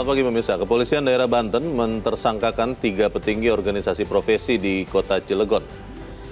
Selamat pagi pemirsa. Kepolisian daerah Banten mentersangkakan 3 petinggi organisasi profesi di Kota Cilegon.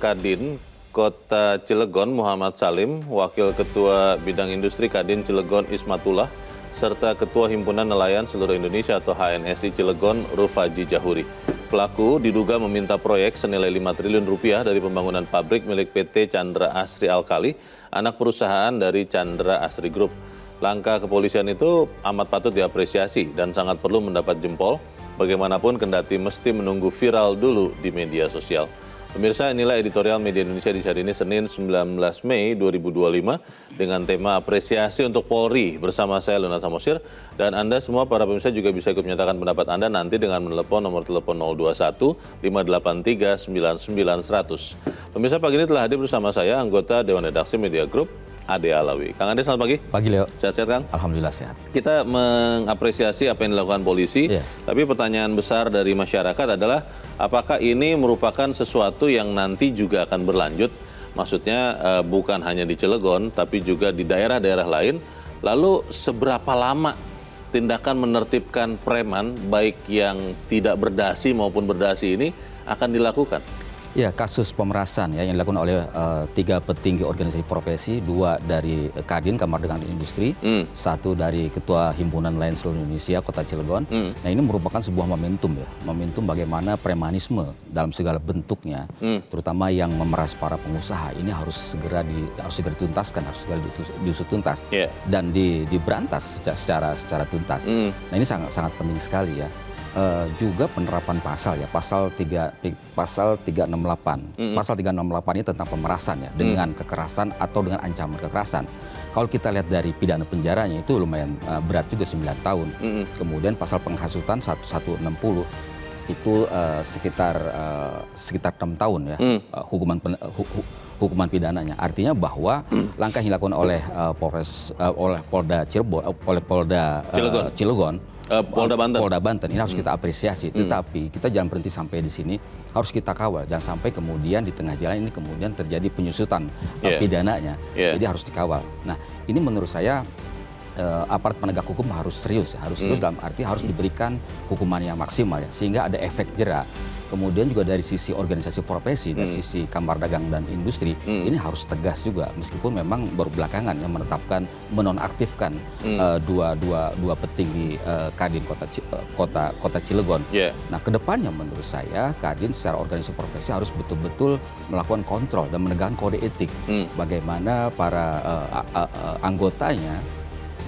Kadin Kota Cilegon Muhammad Salim, Wakil Ketua Bidang Industri Kadin Cilegon Ismatullah, serta Ketua Himpunan Nelayan Seluruh Indonesia atau HNSI Cilegon Rufaji Jahuri. Pelaku diduga meminta proyek senilai 5 triliun rupiah dari pembangunan pabrik milik PT Chandra Asri Alkali, anak perusahaan dari Chandra Asri Group. Langkah kepolisian itu amat patut diapresiasi dan sangat perlu mendapat jempol, bagaimanapun kendati mesti menunggu viral dulu di media sosial. Pemirsa, inilah editorial Media Indonesia di hari ini Senin 19 Mei 2025 dengan tema apresiasi untuk Polri bersama saya Luna Samosir, dan Anda semua para pemirsa juga bisa ikut menyatakan pendapat Anda nanti dengan menelepon nomor telepon 021 583 99 100. Pemirsa, pagi ini telah hadir bersama saya anggota Dewan Redaksi Media Group Ade Alawi. Kang Ade, selamat pagi. Pagi, Leo. Sehat-sehat, Kang? Alhamdulillah sehat. Kita mengapresiasi apa yang dilakukan polisi, tapi pertanyaan besar dari masyarakat adalah apakah ini merupakan sesuatu yang nanti juga akan berlanjut? Maksudnya bukan hanya di Cilegon, tapi juga di daerah-daerah lain. Lalu seberapa lama tindakan menertibkan preman, baik yang tidak berdasi maupun berdasi ini akan dilakukan? Ya, kasus pemerasan yang dilakukan oleh 3 petinggi organisasi profesi, 2 dari Kadin Kamar Dagang dan Industri, 1 dari Ketua Himpunan Nelayan Seluruh Indonesia Kota Cilegon. Nah, ini merupakan sebuah momentum ya, momentum bagaimana premanisme dalam segala bentuknya, terutama yang memeras para pengusaha ini harus segera dituntaskan, harus segera diusut tuntas dan diberantas secara tuntas. Nah, ini sangat penting sekali ya. Juga penerapan pasal 368. Pasal 368 ini tentang pemerasan ya, dengan kekerasan atau dengan ancaman kekerasan. Kalau kita lihat dari pidana penjaranya itu lumayan berat juga, 9 tahun. Kemudian pasal penghasutan 1160 itu sekitar 6 tahun ya, hukuman pidananya. Artinya bahwa langkah yang dilakukan oleh Polda Cilegon, Polda Banten ini harus kita apresiasi. Tetapi kita jangan berhenti sampai di sini, harus kita kawal. Jangan sampai kemudian di tengah jalan ini kemudian terjadi penyusutan pidananya. Jadi harus dikawal. Nah, ini menurut saya aparat penegak hukum harus serius dalam arti harus diberikan hukuman yang maksimal ya, sehingga ada efek jera. Kemudian juga dari sisi organisasi profesi, dari sisi Kamar Dagang dan Industri, ini harus tegas juga. Meskipun memang baru belakangan yang menetapkan, menonaktifkan dua petinggi Kadin Kota Cilegon. Nah, kedepannya menurut saya Kadin secara organisasi profesi harus betul-betul melakukan kontrol dan menegakkan kode etik. Bagaimana para anggotanya,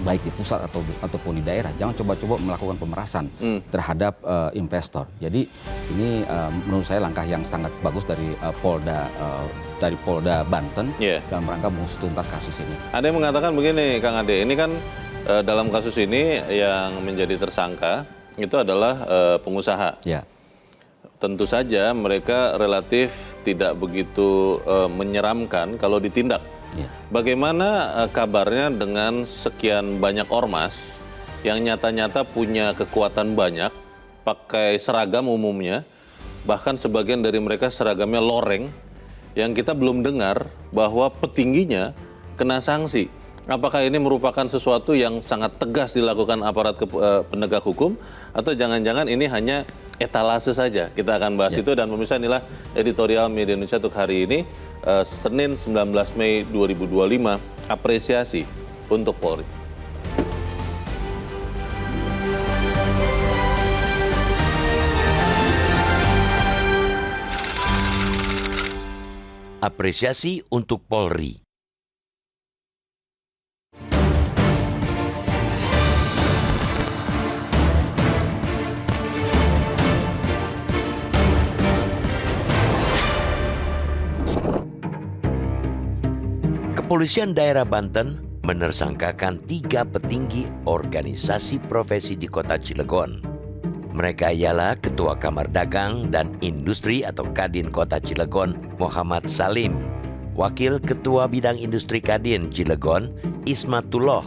baik di pusat ataupun di daerah, jangan coba-coba melakukan pemerasan terhadap investor. Jadi ini menurut saya langkah yang sangat bagus dari Polda Banten dalam rangka mengusut tuntas kasus ini. Ada yang mengatakan begini, Kang Ade, ini kan dalam kasus ini yang menjadi tersangka itu adalah pengusaha. Tentu saja mereka relatif tidak begitu menyeramkan kalau ditindak. Bagaimana kabarnya dengan sekian banyak ormas yang nyata-nyata punya kekuatan banyak, pakai seragam umumnya, bahkan sebagian dari mereka seragamnya loreng, yang kita belum dengar bahwa petingginya kena sanksi. Apakah ini merupakan sesuatu yang sangat tegas dilakukan aparat penegak hukum, atau jangan-jangan ini hanya etalase saja? Kita akan bahas itu, dan pemirsa, inilah editorial Media Indonesia untuk hari ini, Senin 19 Mei 2025, apresiasi untuk Polri. Apresiasi untuk Polri. Kepolisian daerah Banten menersangkakan 3 petinggi organisasi profesi di Kota Cilegon. Mereka ialah Ketua Kamar Dagang dan Industri atau Kadin Kota Cilegon Muhammad Salim, Wakil Ketua Bidang Industri Kadin Cilegon Ismatullah,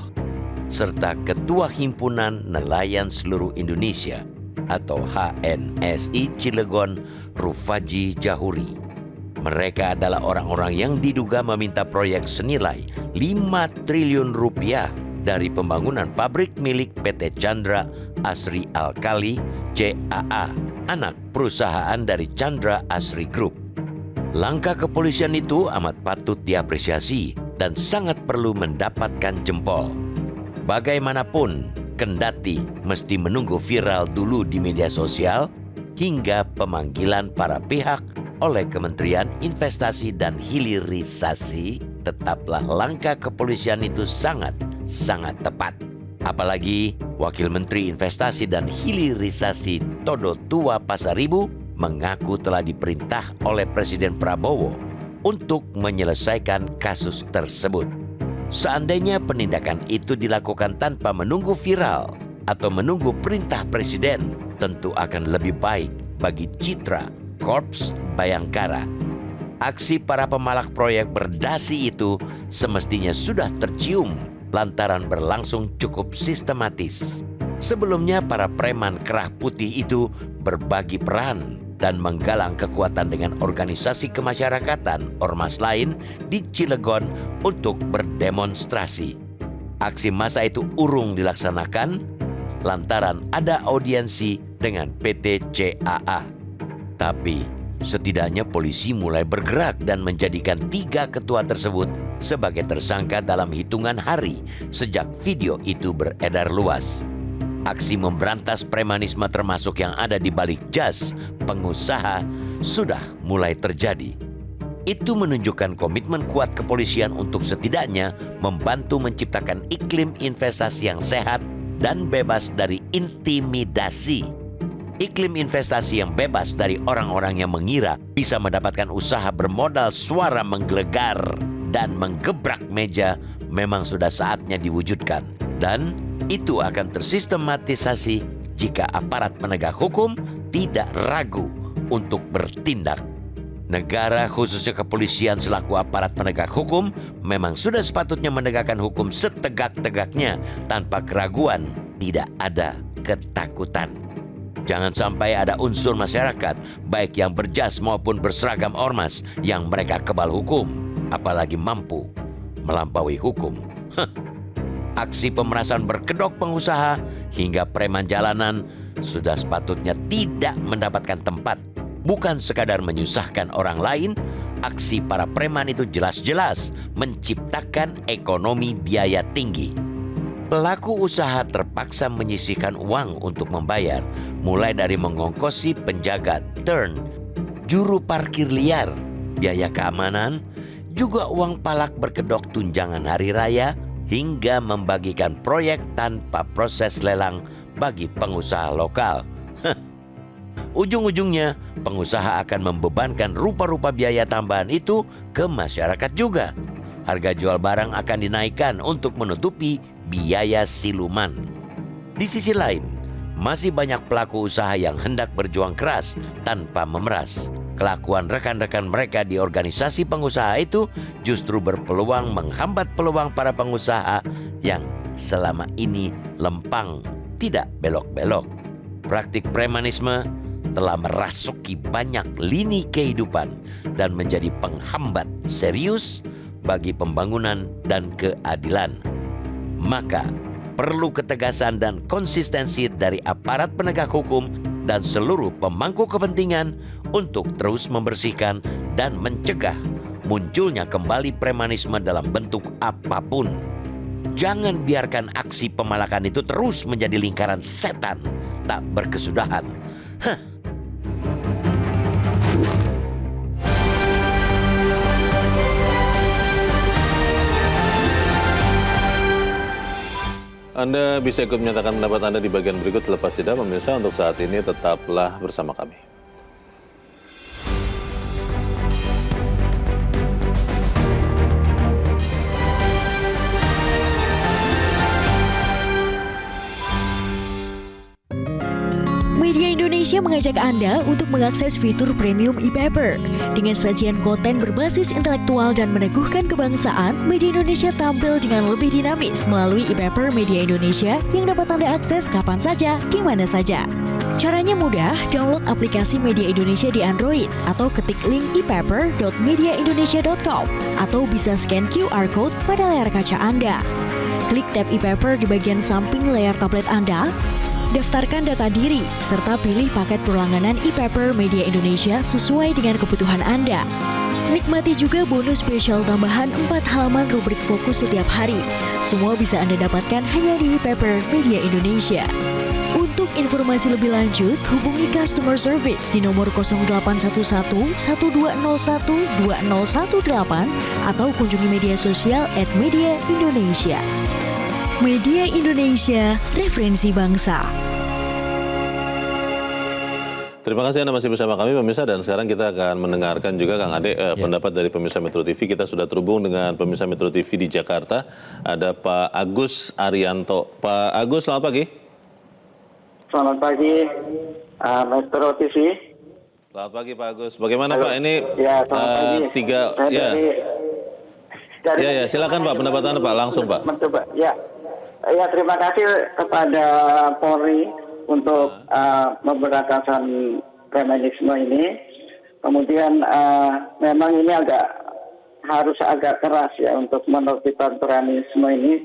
serta Ketua Himpunan Nelayan Seluruh Indonesia atau HNSI Cilegon Rufaji Jahuri. Mereka adalah orang-orang yang diduga meminta proyek senilai 5 triliun rupiah dari pembangunan pabrik milik PT Chandra Asri Alkali CAA, anak perusahaan dari Chandra Asri Group. Langkah kepolisian itu amat patut diapresiasi dan sangat perlu mendapatkan jempol. Bagaimanapun, kendati mesti menunggu viral dulu di media sosial hingga pemanggilan para pihak oleh Kementerian Investasi dan Hilirisasi, tetaplah langkah kepolisian itu sangat tepat. Apalagi Wakil Menteri Investasi dan Hilirisasi Todo Tua Pasaribu mengaku telah diperintah oleh Presiden Prabowo untuk menyelesaikan kasus tersebut. Seandainya penindakan itu dilakukan tanpa menunggu viral atau menunggu perintah Presiden, tentu akan lebih baik bagi citra Korps Bayangkara. Aksi para pemalak proyek berdasi itu semestinya sudah tercium lantaran berlangsung cukup sistematis. Sebelumnya para preman kerah putih itu berbagi peran dan menggalang kekuatan dengan organisasi kemasyarakatan ormas lain di Cilegon untuk berdemonstrasi. Aksi massa itu urung dilaksanakan lantaran ada audiensi dengan PT CAA. Tapi setidaknya polisi mulai bergerak dan menjadikan 3 ketua tersebut sebagai tersangka dalam hitungan hari sejak video itu beredar luas. Aksi memberantas premanisme termasuk yang ada di balik jas pengusaha sudah mulai terjadi. Itu menunjukkan komitmen kuat kepolisian untuk setidaknya membantu menciptakan iklim investasi yang sehat dan bebas dari intimidasi. Iklim investasi yang bebas dari orang-orang yang mengira bisa mendapatkan usaha bermodal suara menggelegar dan menggebrak meja memang sudah saatnya diwujudkan. Dan itu akan tersistematisasi jika aparat penegak hukum tidak ragu untuk bertindak. Negara khususnya kepolisian selaku aparat penegak hukum memang sudah sepatutnya menegakkan hukum setegak-tegaknya tanpa keraguan, tidak ada ketakutan. Jangan sampai ada unsur masyarakat, baik yang berjas maupun berseragam ormas, yang mereka kebal hukum, apalagi mampu melampaui hukum. Aksi pemerasan berkedok pengusaha hingga preman jalanan sudah sepatutnya tidak mendapatkan tempat. Bukan sekadar menyusahkan orang lain, aksi para preman itu jelas-jelas menciptakan ekonomi biaya tinggi. Pelaku usaha terpaksa menyisihkan uang untuk membayar, mulai dari mengongkosi penjaga turn, juru parkir liar, biaya keamanan, juga uang palak berkedok tunjangan hari raya, hingga membagikan proyek tanpa proses lelang bagi pengusaha lokal. Ujung-ujungnya, pengusaha akan membebankan rupa-rupa biaya tambahan itu ke masyarakat juga. Harga jual barang akan dinaikkan untuk menutupi biaya siluman. Di sisi lain, masih banyak pelaku usaha yang hendak berjuang keras tanpa memeras. Kelakuan rekan-rekan mereka di organisasi pengusaha itu justru berpeluang menghambat peluang para pengusaha yang selama ini lempang, tidak belok-belok. Praktik premanisme telah merasuki banyak lini kehidupan dan menjadi penghambat serius bagi pembangunan dan keadilan. Maka perlu ketegasan dan konsistensi dari aparat penegak hukum dan seluruh pemangku kepentingan untuk terus membersihkan dan mencegah munculnya kembali premanisme dalam bentuk apapun. Jangan biarkan aksi pemalakan itu terus menjadi lingkaran setan tak berkesudahan. Anda bisa ikut menyatakan pendapat Anda di bagian berikut selepas jeda. Pemirsa, untuk saat ini tetaplah bersama kami. Media Indonesia mengajak Anda untuk mengakses fitur premium e-paper. Dengan sajian konten berbasis intelektual dan meneguhkan kebangsaan, Media Indonesia tampil dengan lebih dinamis melalui e-paper Media Indonesia yang dapat Anda akses kapan saja, di mana saja. Caranya mudah, download aplikasi Media Indonesia di Android atau ketik link epaper.mediaindonesia.com atau bisa scan QR code pada layar kaca Anda. Klik tab e-paper di bagian samping layar tablet Anda, daftarkan data diri, serta pilih paket berlangganan e-paper Media Indonesia sesuai dengan kebutuhan Anda. Nikmati juga bonus spesial tambahan 4 halaman rubrik fokus setiap hari. Semua bisa Anda dapatkan hanya di e-paper Media Indonesia. Untuk informasi lebih lanjut, hubungi customer service di nomor 0811 1201 2018 atau kunjungi media sosial @Media Indonesia. Media Indonesia, referensi bangsa. Terima kasih Anda masih bersama kami pemirsa, dan sekarang kita akan mendengarkan juga Kang Ade pendapat dari pemirsa Metro TV. Kita sudah terhubung dengan pemirsa Metro TV di Jakarta. Ada Pak Agus Arianto. Pak Agus, selamat pagi. Selamat pagi, Metro TV. Selamat pagi Pak Agus. Bagaimana Halo. Pak ini Ya, selamat pagi. Ya, silakan Pak, pendapat Anda Pak, langsung Pak. Mencoba. Ya, terima kasih kepada Polri untuk pemberantasan premanisme ini. Kemudian memang ini harus agak keras ya untuk menertibkan premanisme ini,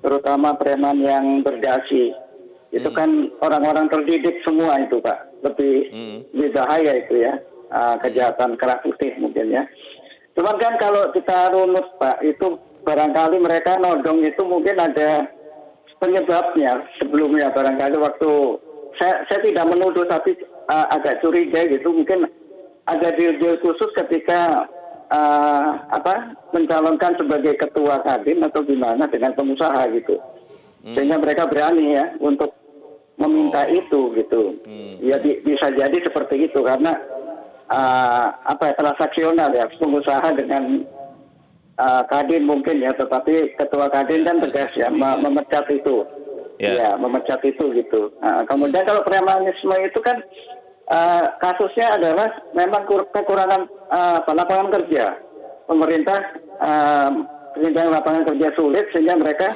terutama preman yang berdasi. Itu kan orang-orang terdidik semua itu Pak, lebih bahaya itu ya, kejahatan keras putih mungkin ya. Cuman kan kalau kita runut Pak, itu barangkali mereka nodong itu mungkin ada penyebabnya sebelumnya, barangkali waktu saya tidak menuduh tapi agak curiga gitu, mungkin ada deal-deal khusus ketika mencalonkan sebagai ketua Kadin atau gimana dengan pengusaha gitu, sehingga mereka berani ya untuk meminta itu gitu. Ya bisa jadi seperti itu karena transaksional ya pengusaha dengan Kadin mungkin ya, tetapi ketua Kadin kan tegas ya memecat itu. Ya, memecat itu gitu. Kemudian kalau premanisme itu kan kasusnya adalah memang kekurangan lapangan kerja. Pemerintah penyediaan lapangan kerja sulit sehingga mereka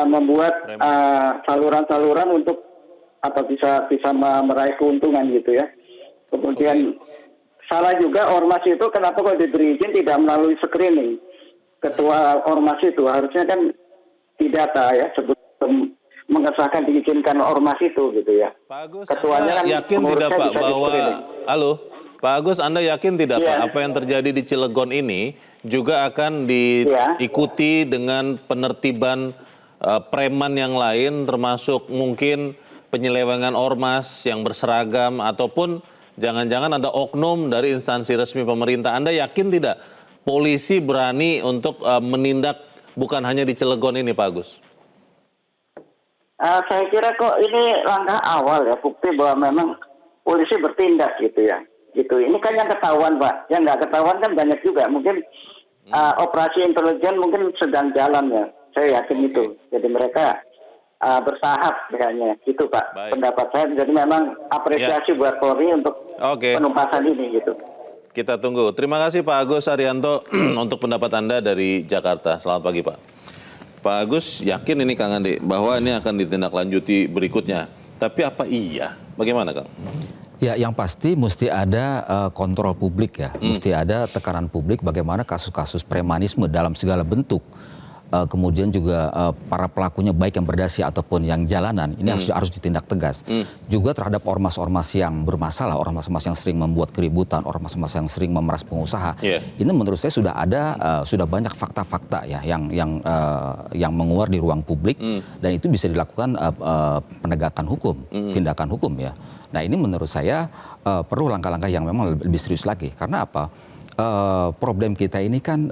membuat saluran-saluran untuk bisa meraih keuntungan gitu ya. Kemudian salah juga ormas itu kenapa kalau diberi izin tidak melalui screening. Ketua ormas itu harusnya kan didata ya sebelum mengesahkan diizinkan ormas itu gitu ya. Pak Agus, Ketuanya Anda kan yakin tidak Pak bahwa halo Pak Agus, Anda yakin tidak Pak apa yang terjadi di Cilegon ini juga akan diikuti dengan penertiban preman yang lain, termasuk mungkin penyelewengan ormas yang berseragam ataupun jangan-jangan ada oknum dari instansi resmi pemerintah? Anda yakin tidak polisi berani untuk menindak bukan hanya di Cilegon ini Pak Agus? Saya kira kok ini langkah awal ya, bukti bahwa memang polisi bertindak gitu ya. Gitu. Ini kan yang ketahuan Pak, yang nggak ketahuan kan banyak juga. Mungkin operasi intelijen mungkin sedang jalan ya. Saya yakin itu. Jadi mereka bersahab kayaknya gitu Pak. Baik. Pendapat saya. Jadi memang apresiasi buat Polri untuk penuntasan ini gitu. Kita tunggu. Terima kasih Pak Agus Arianto untuk pendapat Anda dari Jakarta. Selamat pagi Pak. Pak Agus yakin ini Kang Ade bahwa ini akan ditindaklanjuti berikutnya. Tapi apa iya? Bagaimana Kang? Ya, yang pasti mesti ada kontrol publik ya. Mesti ada tekanan publik bagaimana kasus-kasus premanisme dalam segala bentuk. Kemudian juga para pelakunya baik yang berdasi ataupun yang jalanan ini harus ditindak tegas. Juga terhadap ormas-ormas yang bermasalah, ormas-ormas yang sering membuat keributan, ormas-ormas yang sering memeras pengusaha. Ini menurut saya sudah banyak fakta-fakta ya yang menguar di ruang publik dan itu bisa dilakukan penegakan hukum, tindakan hukum ya. Nah ini menurut saya perlu langkah-langkah yang memang lebih serius lagi. Karena apa? Problem kita ini kan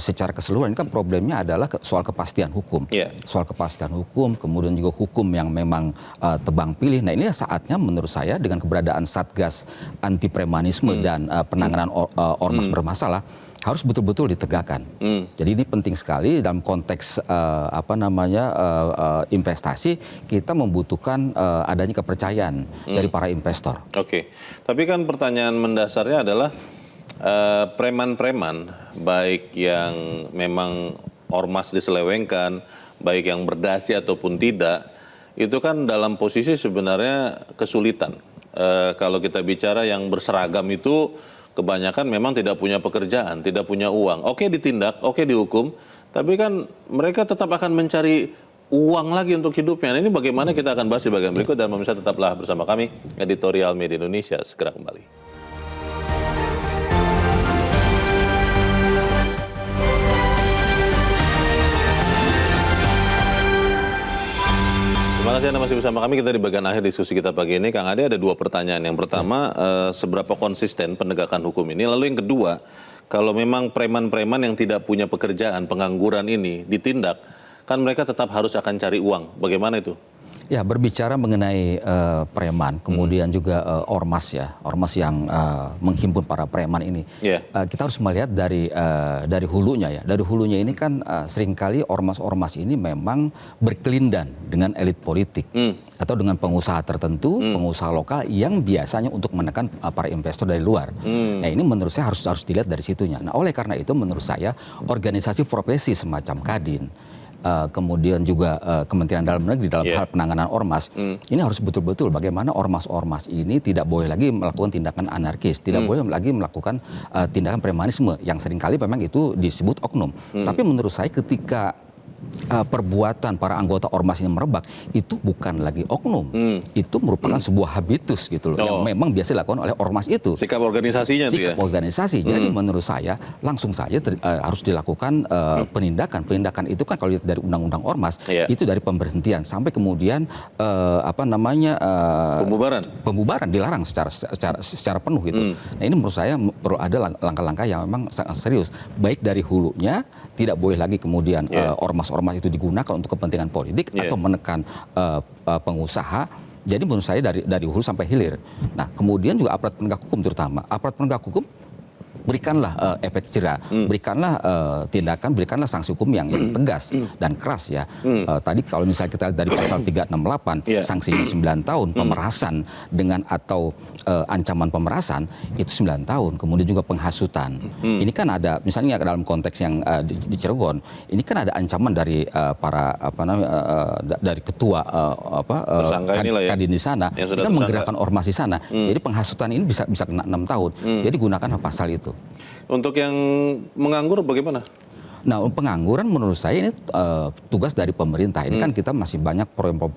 secara keseluruhan ini kan problemnya adalah soal kepastian hukum. Soal kepastian hukum, kemudian juga hukum yang memang tebang pilih. Nah ini saatnya menurut saya dengan keberadaan Satgas anti premanisme dan penanganan ormas bermasalah harus betul-betul ditegakkan. Jadi ini penting sekali dalam konteks investasi, kita membutuhkan adanya kepercayaan dari para investor. Oke, tapi kan pertanyaan mendasarnya adalah preman-preman, baik yang memang ormas diselewengkan, baik yang berdasi ataupun tidak, itu kan dalam posisi sebenarnya kesulitan. Kalau kita bicara yang berseragam itu kebanyakan memang tidak punya pekerjaan, tidak punya uang. Oke ditindak, oke dihukum, Tapi kan mereka tetap akan mencari uang lagi untuk hidupnya. Nah, ini bagaimana kita akan bahas di bagian berikut dan pemirsa tetaplah bersama kami. Editorial Media Indonesia segera kembali. Terima kasih Anda masih bersama kami. Kita di bagian akhir diskusi kita pagi ini. Kang Ade, ada dua pertanyaan. Yang pertama, seberapa konsisten penegakan hukum ini? Lalu yang kedua, kalau memang preman-preman yang tidak punya pekerjaan, pengangguran ini ditindak, kan mereka tetap harus akan cari uang. Bagaimana itu? Ya, berbicara mengenai preman, kemudian juga ormas ya, ormas yang menghimpun para preman ini. Kita harus melihat dari hulunya ya. Dari hulunya ini kan seringkali ormas-ormas ini memang berkelindan dengan elit politik atau dengan pengusaha tertentu, pengusaha lokal yang biasanya untuk menekan para investor dari luar. Nah, ini menurut saya harus dilihat dari situnya. Nah, oleh karena itu menurut saya organisasi profesi semacam Kadin, kemudian juga Kementerian Dalam Negeri dalam hal penanganan ormas, ini harus betul-betul bagaimana ormas-ormas ini tidak boleh lagi melakukan tindakan anarkis, tidak boleh lagi melakukan tindakan premanisme yang seringkali memang itu disebut oknum. Tapi menurut saya ketika perbuatan para anggota ormas ini merebak, itu bukan lagi oknum, itu merupakan sebuah habitus gitu loh, yang memang biasa dilakukan oleh ormas itu. Sikap organisasinya itu ya? Sikap organisasi. Jadi menurut saya langsung saja harus dilakukan penindakan. Penindakan itu kan kalau lihat dari undang-undang ormas, itu dari pemberhentian sampai kemudian pembubaran dilarang secara penuh gitu. Nah, ini menurut saya perlu ada langkah-langkah yang memang sangat serius, baik dari hulunya, tidak boleh lagi kemudian ormas-ormas itu digunakan untuk kepentingan politik atau menekan pengusaha. Jadi menurut saya dari hulu sampai hilir. Nah, kemudian juga aparat penegak hukum, terutama aparat penegak hukum, berikanlah efek jera, berikanlah tindakan, berikanlah sanksi hukum yang tegas dan keras ya. Tadi kalau misalnya kita lihat dari pasal 368, sanksinya 9 tahun, pemerasan dengan atau ancaman pemerasan itu 9 tahun. Kemudian juga penghasutan. Ini kan ada, misalnya dalam konteks yang di Cilegon, ini kan ada ancaman dari para dari ketua Kadin di sana, ini kan menggerakkan ormas di sana. Jadi penghasutan ini bisa kena 6 tahun. Jadi gunakan pasal itu. Untuk yang menganggur bagaimana? Nah, pengangguran menurut saya ini tugas dari pemerintah. Ini kan kita masih banyak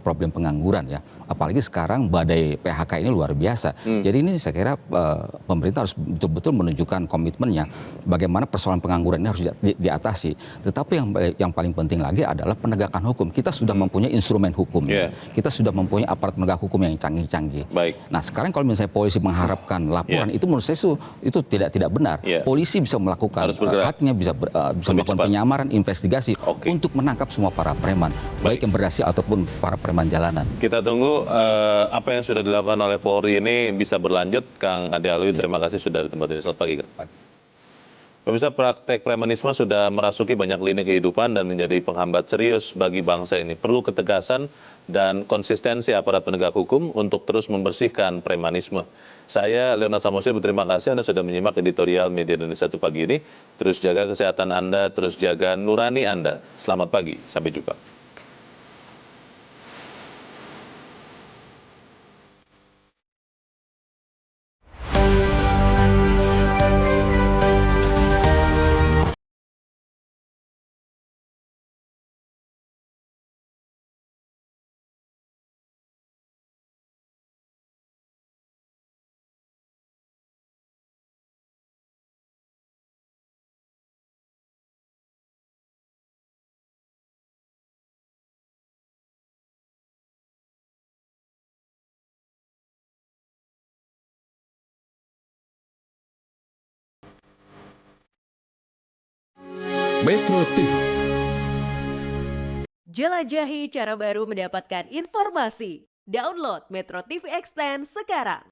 problem pengangguran ya. Apalagi sekarang badai PHK ini luar biasa. Jadi ini saya kira pemerintah harus betul-betul menunjukkan komitmennya bagaimana persoalan pengangguran ini harus diatasi. Tetapi yang paling penting lagi adalah penegakan hukum. Kita sudah mempunyai instrumen hukum. Kita sudah mempunyai aparat penegak hukum yang canggih-canggih. Nah, sekarang kalau misalnya polisi mengharapkan laporan itu menurut saya itu tidak benar. Polisi bisa melakukan haknya, bisa melakukan penyamaran, investigasi untuk menangkap semua para preman, baik yang berhasil ataupun para preman jalanan. Kita tunggu apa yang sudah dilakukan oleh Polri ini bisa berlanjut. Kang Ade Alwi, terima kasih sudah di tempat ini. Selamat pagi. Pemirsa, praktek premanisme sudah merasuki banyak lini kehidupan dan menjadi penghambat serius bagi bangsa ini. Perlu ketegasan dan konsistensi aparat penegak hukum untuk terus membersihkan premanisme. Saya, Leonard Samosir, berterima kasih Anda sudah menyimak editorial Media Indonesia pagi ini. Terus jaga kesehatan Anda, terus jaga nurani Anda. Selamat pagi, sampai jumpa. Metro TV. Jelajahi cara baru mendapatkan informasi. Download Metro TV Extend sekarang.